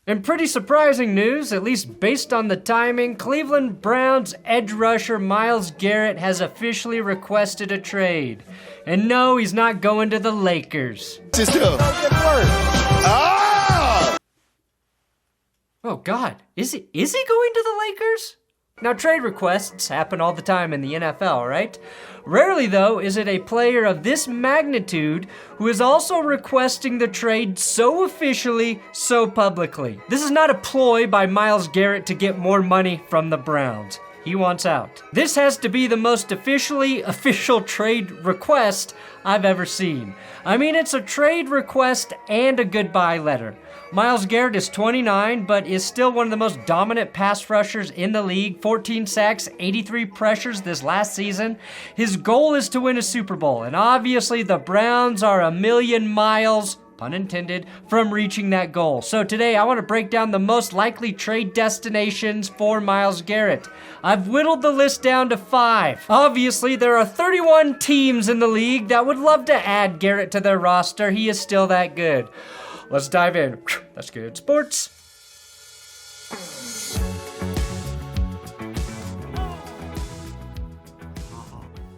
And pretty surprising news, at least based on the timing, Cleveland Browns edge rusher Myles Garrett has officially requested a trade. And no, he's not going to the Lakers. Oh God, is he going to the Lakers? Now, trade requests happen all the time in the NFL, right? Rarely, though, is it a player of this magnitude who is also requesting the trade so officially, so publicly. This is not a ploy by Myles Garrett to get more money from the Browns. He wants out. This has to be the most official trade request I've ever seen. I mean, it's a trade request and a goodbye letter. Myles Garrett is 29, but is still one of the most dominant pass rushers in the league. 14 sacks, 83 pressures this last season. His goal is to win a Super Bowl, and obviously the Browns are a million miles, pun intended, from reaching that goal. So today I want to break down the most likely trade destinations for Myles Garrett. I've whittled the list down to 5. Obviously, there are 31 teams in the league that would love to add Garrett to their roster. He is still that good. Let's dive in. That's good sports.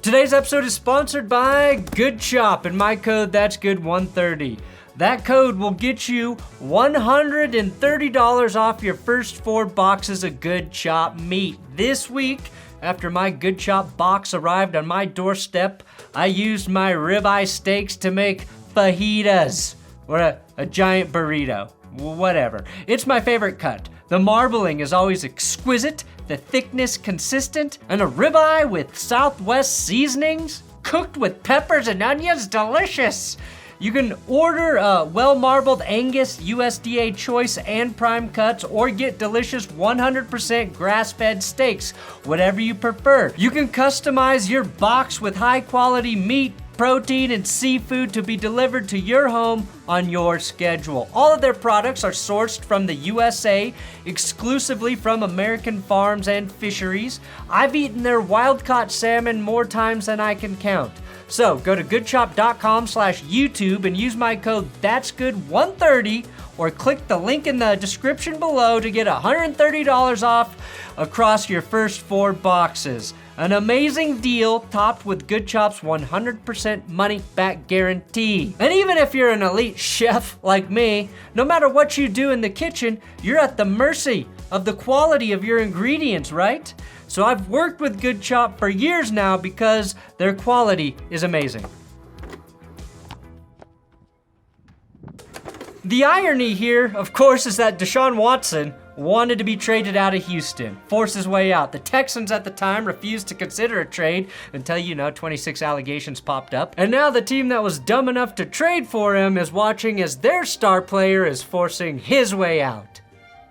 Today's episode is sponsored by Good Chop and my code That's Good 130. That code will get you $130 off your first 4 boxes of Good Chop meat. This week, after my Good Chop box arrived on my doorstep, I used my ribeye steaks to make fajitas. Or a giant burrito. Whatever. It's my favorite cut. The marbling is always exquisite, the thickness consistent, and a ribeye with Southwest seasonings, cooked with peppers and onions, delicious. You can order well-marbled Angus, USDA choice, and prime cuts, or get delicious 100% grass-fed steaks, whatever you prefer. You can customize your box with high-quality meat, protein, and seafood to be delivered to your home on your schedule. All of their products are sourced from the USA, exclusively from American farms and fisheries. I've eaten their wild-caught salmon more times than I can count. So go to goodchop.com/YouTube and use my code That'sGood130 or click the link in the description below to get $130 off across your first 4 boxes. An amazing deal topped with Good Chop's 100% money back guarantee. And even if you're an elite chef like me, no matter what you do in the kitchen, you're at the mercy of the quality of your ingredients, right? So I've worked with Good Chop for years now because their quality is amazing. The irony here, of course, is that Deshaun Watson wanted to be traded out of Houston, forced his way out. The Texans at the time refused to consider a trade until, 26 allegations popped up. And now the team that was dumb enough to trade for him is watching as their star player is forcing his way out.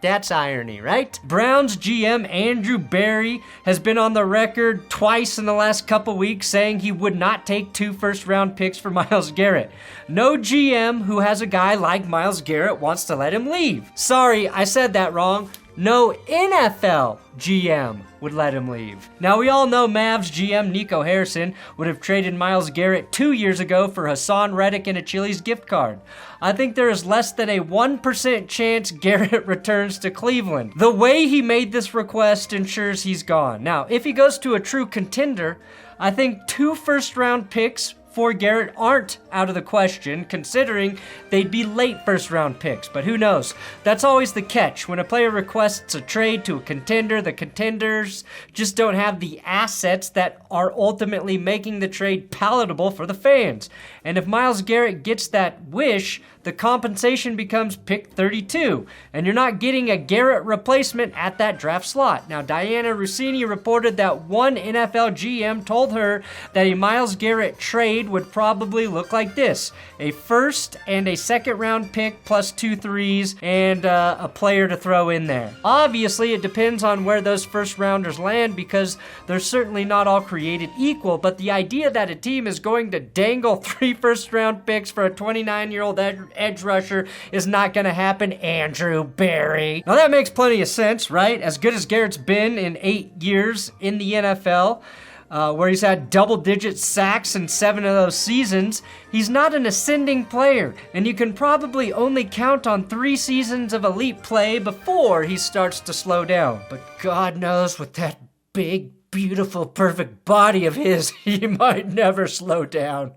That's irony, right? Browns GM Andrew Berry has been on the record twice in the last couple weeks saying he would not take 2 first-round picks for Myles Garrett. No GM who has a guy like Myles Garrett wants to let him leave. Sorry, I said that wrong. No NFL GM would let him leave. Now, we all know Mavs GM Nico Harrison would have traded Myles Garrett 2 years ago for Hassan Reddick and a Chili's gift card. I think there is less than a 1% chance Garrett returns to Cleveland. The way he made this request ensures he's gone. Now, if he goes to a true contender, I think 2 first-round picks for Garrett aren't out of the question, considering they'd be late first-round picks, but who knows? That's always the catch. When a player requests a trade to a contender, the contenders just don't have the assets that are ultimately making the trade palatable for the fans. And if Myles Garrett gets that wish, the compensation becomes pick 32, and you're not getting a Garrett replacement at that draft slot. Now, Diana Rossini reported that one NFL GM told her that a Myles Garrett trade would probably look like this: a first and a second-round pick plus 2 threes and a player to throw in there. Obviously, it depends on where those first-rounders land because they're certainly not all created equal, but the idea that a team is going to dangle 3 first-round picks for a 29-year-old edge rusher is not going to happen, Andrew Berry. Now that makes plenty of sense, right? As good as Garrett's been in 8 years in the NFL, where he's had double-digit sacks in 7 of those seasons. He's not an ascending player, and you can probably only count on 3 seasons of elite play before he starts to slow down. But God knows, with that big, beautiful, perfect body of his, he might never slow down.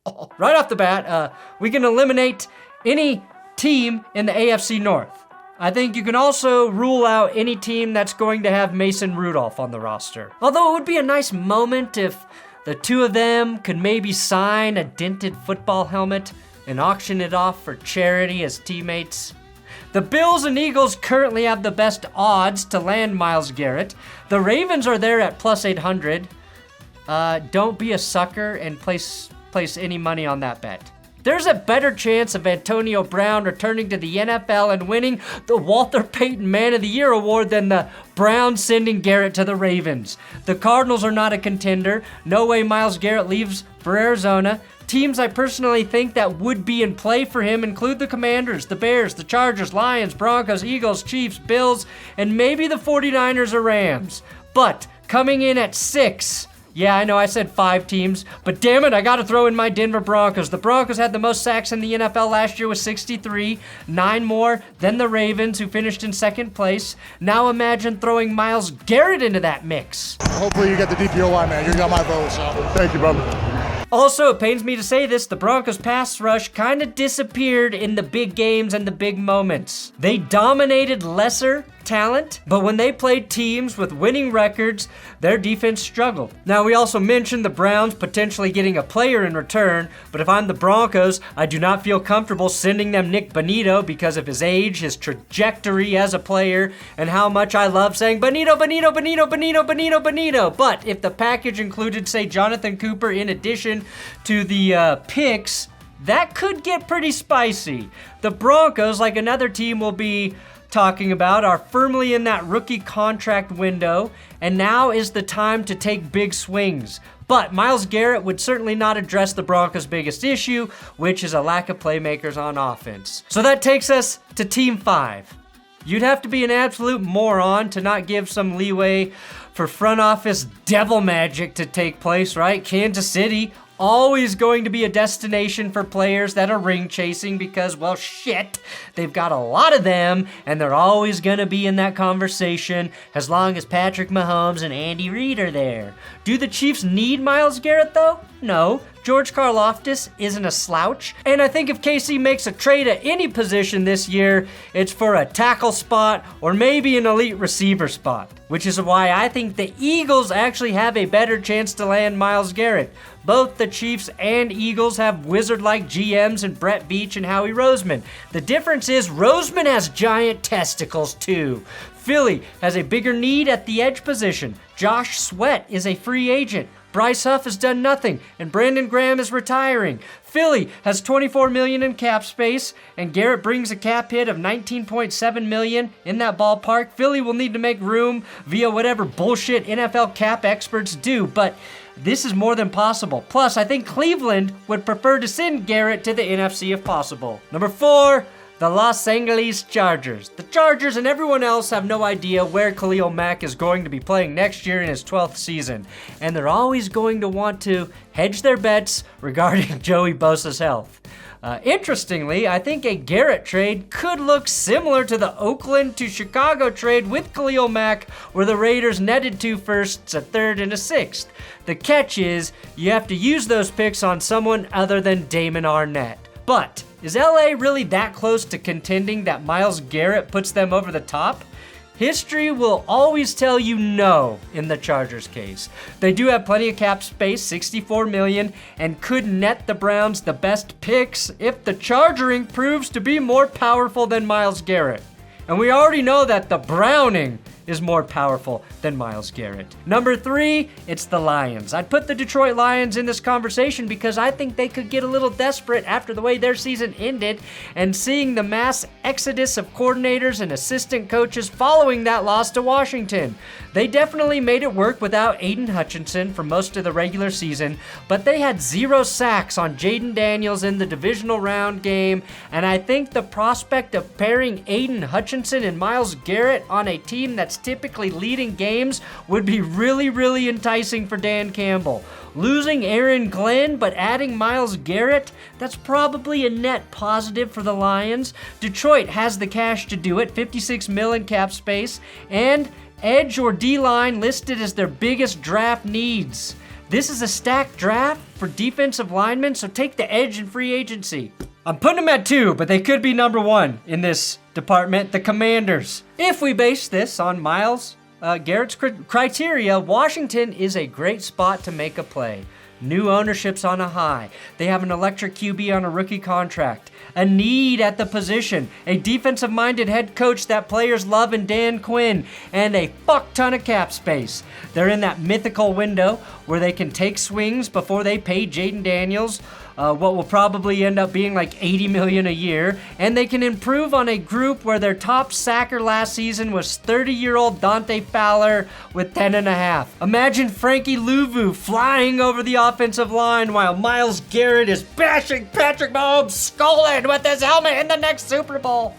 Oh. Right off the bat, we can eliminate any team in the AFC North. I think you can also rule out any team that's going to have Mason Rudolph on the roster. Although it would be a nice moment if the two of them could maybe sign a dented football helmet and auction it off for charity as teammates. The Bills and Eagles currently have the best odds to land Myles Garrett. The Ravens are there at plus 800. Don't be a sucker and place any money on that bet. There's a better chance of Antonio Brown returning to the NFL and winning the Walter Payton Man of the Year award than the Browns sending Garrett to the Ravens. The Cardinals are not a contender. No way Myles Garrett leaves for Arizona. Teams I personally think that would be in play for him include the Commanders, the Bears, the Chargers, Lions, Broncos, Eagles, Chiefs, Bills, and maybe the 49ers or Rams. But coming in at 6... Yeah, I know I said 5 teams, but damn it, I gotta throw in my Denver Broncos. The Broncos had the most sacks in the NFL last year with 63, 9 more than the Ravens, who finished in 2nd place. Now imagine throwing Myles Garrett into that mix. Hopefully you get the DPOY, man. You got my vote, so thank you, brother. Also, it pains me to say this, the Broncos' pass rush kind of disappeared in the big games and the big moments. They dominated lesser talent, but when they played teams with winning records, their defense struggled. Now, we also mentioned the Browns potentially getting a player in return, but if I'm the Broncos, I do not feel comfortable sending them Nick Bonito because of his age, his trajectory as a player, and how much I love saying Bonito, Bonito, Bonito, Bonito, Bonito, Bonito. But if the package included, say, Jonathan Cooper in addition to the picks, that could get pretty spicy. The Broncos, like another team we'll be talking about, are firmly in that rookie contract window, and now is the time to take big swings. But Myles Garrett would certainly not address the Broncos' biggest issue, which is a lack of playmakers on offense. So that takes us to Team 5. You'd have to be an absolute moron to not give some leeway for front office devil magic to take place, right? Kansas City, always going to be a destination for players that are ring chasing because, well, shit, they've got a lot of them, and they're always going to be in that conversation as long as Patrick Mahomes and Andy Reid are there. Do the Chiefs need Myles Garrett, though? No. George Karlaftis isn't a slouch, and I think if KC makes a trade at any position this year, it's for a tackle spot or maybe an elite receiver spot, which is why I think the Eagles actually have a better chance to land Myles Garrett. Both the Chiefs and Eagles have wizard-like GMs in Brett Veach and Howie Roseman. The difference is Roseman has giant testicles too. Philly has a bigger need at the edge position. Josh Sweat is a free agent. Bryce Huff has done nothing, and Brandon Graham is retiring. Philly has $24 million in cap space, and Garrett brings a cap hit of $19.7 million in that ballpark. Philly will need to make room via whatever bullshit NFL cap experts do, but this is more than possible. Plus, I think Cleveland would prefer to send Garrett to the NFC if possible. Number 4, the Los Angeles Chargers. The Chargers and everyone else have no idea where Khalil Mack is going to be playing next year in his 12th season, and they're always going to want to hedge their bets regarding Joey Bosa's health. Interestingly, I think a Garrett trade could look similar to the Oakland to Chicago trade with Khalil Mack, where the Raiders netted 2 firsts, a 3rd, and a 6th. The catch is, you have to use those picks on someone other than Damon Arnett. But is LA really that close to contending that Myles Garrett puts them over the top? History will always tell you no in the Chargers case. They do have plenty of cap space, $64 million, and could net the Browns the best picks if the chargering proves to be more powerful than Myles Garrett. And we already know that the Browning is more powerful than Myles Garrett. Number 3, it's the Lions. I'd put the Detroit Lions in this conversation because I think they could get a little desperate after the way their season ended and seeing the mass exodus of coordinators and assistant coaches following that loss to Washington. They definitely made it work without Aiden Hutchinson for most of the regular season, but they had 0 sacks on Jaden Daniels in the divisional round game, and I think the prospect of pairing Aiden Hutchinson and Myles Garrett on a team that's typically leading games would be really, really enticing for Dan Campbell. Losing Aaron Glenn, but adding Myles Garrett, that's probably a net positive for the Lions. Detroit has the cash to do it, $56 million cap space, and edge or D-line listed as their biggest draft needs. This is a stacked draft for defensive linemen, so take the edge in free agency. I'm putting them at 2, but they could be number 1 in this department, the Commanders. If we base this on Myles Garrett's criteria, Washington is a great spot to make a play. New ownership's on a high. They have an electric QB on a rookie contract. A need at the position. A defensive-minded head coach that players love in Dan Quinn. And a fuck ton of cap space. They're in that mythical window where they can take swings before they pay Jaden Daniels what will probably end up being like $80 million a year, and they can improve on a group where their top sacker last season was 30-year-old Dante Fowler with 10.5. Imagine Frankie Louvu flying over the offensive line while Myles Garrett is bashing Patrick Mahomes' skull in with his helmet in the next Super Bowl.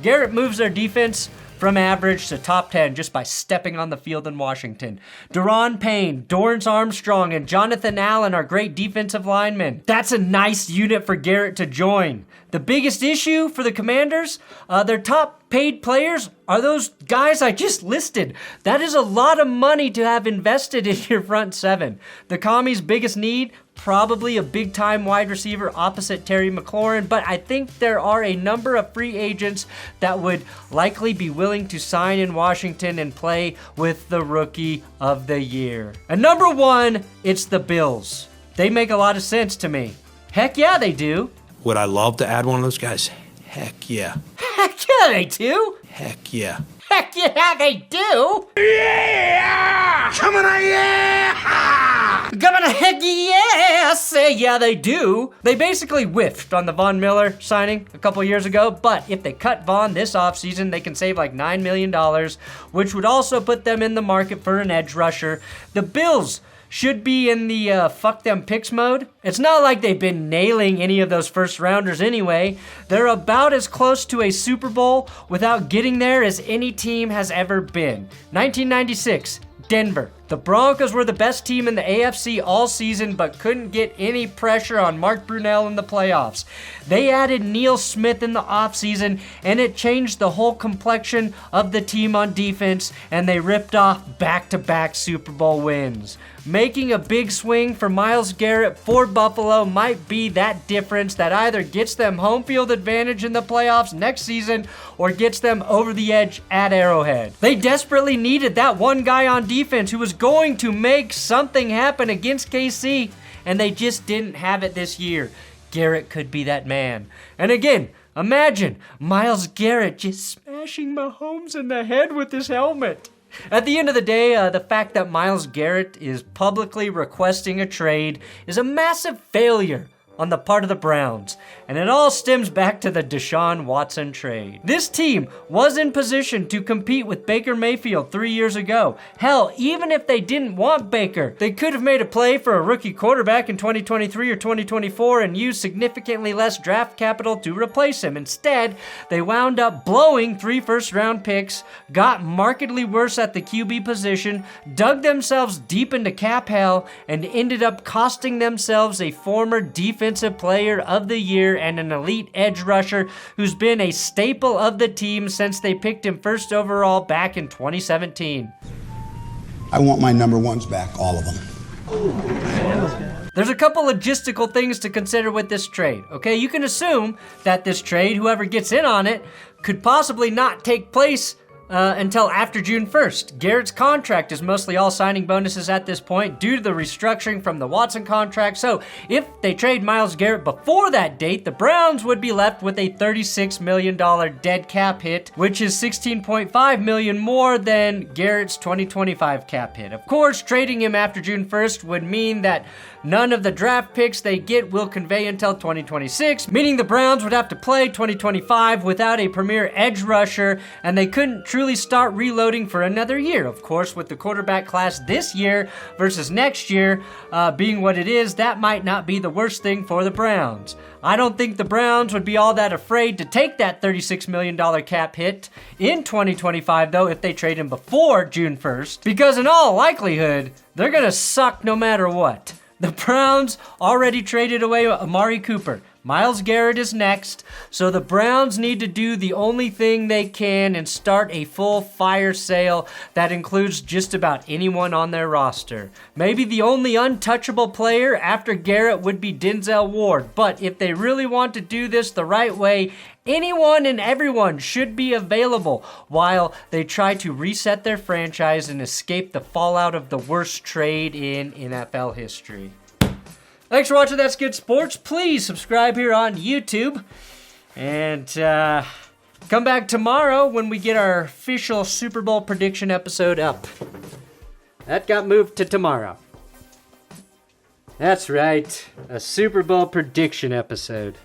Garrett moves their defense from average to top 10 just by stepping on the field in Washington. Daron Payne, Dorrance Armstrong, and Jonathan Allen are great defensive linemen. That's a nice unit for Garrett to join. The biggest issue for the Commanders, their top paid players are those guys I just listed. That is a lot of money to have invested in your front seven. The Commies' biggest need, probably a big-time wide receiver opposite Terry McLaurin, but I think there are a number of free agents that would likely be willing to sign in Washington and play with the Rookie of the Year. And number 1, it's the Bills. They make a lot of sense to me. Heck yeah, they do. Would I love to add one of those guys? Heck yeah. Heck yeah, they do. Heck yeah. Heck yeah, they do. Yeah! Coming on, yeah! Coming on, heck yeah! Say yeah, they do. They basically whiffed on the Von Miller signing a couple years ago, but if they cut Von this offseason, they can save like $9 million, which would also put them in the market for an edge rusher. The Bills should be in the fuck them picks mode. It's not like they've been nailing any of those first rounders anyway. They're about as close to a Super Bowl without getting there as any team has ever been. 1996, Denver. The Broncos were the best team in the AFC all season, but couldn't get any pressure on Mark Brunell in the playoffs. They added Neil Smith in the offseason, and it changed the whole complexion of the team on defense, and they ripped off back-to-back Super Bowl wins. Making a big swing for Myles Garrett for Buffalo might be that difference that either gets them home field advantage in the playoffs next season or gets them over the edge at Arrowhead. They desperately needed that one guy on defense who was going to make something happen against KC, and they just didn't have it this year. Garrett could be that man. And again, imagine Myles Garrett just smashing Mahomes in the head with his helmet. At the end of the day, the fact that Myles Garrett is publicly requesting a trade is a massive failure on the part of the Browns, and it all stems back to the Deshaun Watson trade. This team was in position to compete with Baker Mayfield 3 years ago. Hell, even if they didn't want Baker, they could have made a play for a rookie quarterback in 2023 or 2024 and used significantly less draft capital to replace him. Instead, they wound up blowing 3 first-round picks, got markedly worse at the QB position, dug themselves deep into cap hell, and ended up costing themselves a former defensive player of the year and an elite edge rusher who's been a staple of the team since they picked him first overall back in 2017. I want my number ones back, all of them. There's a couple logistical things to consider with this trade, okay? You can assume that this trade, whoever gets in on it, could possibly not take place until after June 1st. Garrett's contract is mostly all signing bonuses at this point due to the restructuring from the Watson contract. So if they trade Myles Garrett before that date, the Browns would be left with a $36 million dead cap hit, which is $16.5 million more than Garrett's 2025 cap hit. Of course, trading him after June 1st would mean that none of the draft picks they get will convey until 2026, meaning the Browns would have to play 2025 without a premier edge rusher, and they couldn't truly start reloading for another year. Of course, with the quarterback class this year versus next year being what it is, that might not be the worst thing for the Browns. I don't think the Browns would be all that afraid to take that $36 million cap hit in 2025, though, if they trade him before June 1st, because in all likelihood, they're going to suck no matter what. The Browns already traded away Amari Cooper. Myles Garrett is next, so the Browns need to do the only thing they can and start a full fire sale that includes just about anyone on their roster. Maybe the only untouchable player after Garrett would be Denzel Ward, but if they really want to do this the right way, anyone and everyone should be available while they try to reset their franchise and escape the fallout of the worst trade in NFL history. Thanks for watching That's Good Sports. Please subscribe here on YouTube. And come back tomorrow when we get our official Super Bowl prediction episode up. That got moved to tomorrow. That's right, a Super Bowl prediction episode.